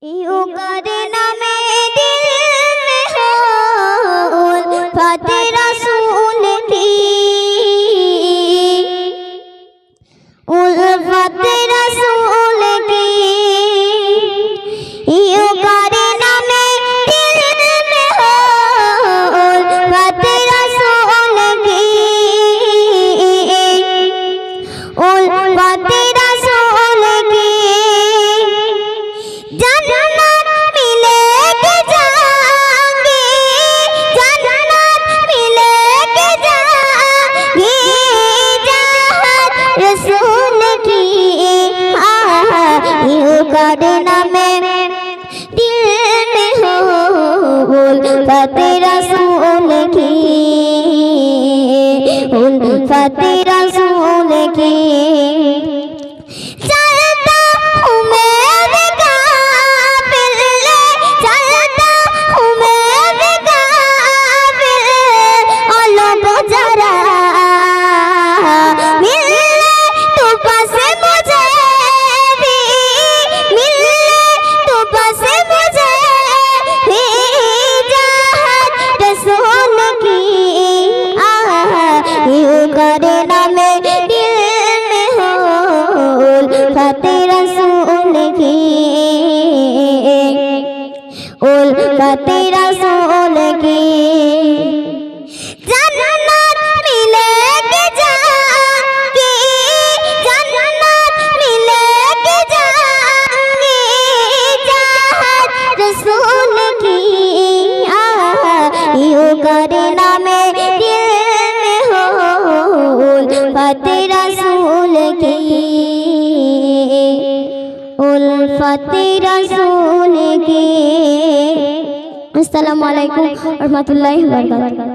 यूं करना में दिल में हो उल्फत रसूल की, उल्फत रसूल की। यूं करना में दिल में हो उल्फत रसूल की, उल्फत रसूल की। जन्नत मिलेगी जाएंगे, जन्नत मिलेगी जाएंगे जहाँ रसूल की। यूं करना में दिल में हो उल्फत रसूल की, उल्फत रसूल की। करना में दिल में हो उल्फत रसूल की, उल्फत रसूल की। जन्नत मिलेगी जाएंगे, जन्नत मिलेगी जाएंगे जहाँ रसूल की। यूं करना में दिल में हो उल्फत रसूल की, उल्फत रसूल की। अस्सलामु अलैकुम व रहमतुल्लाहि व बरकातुहू।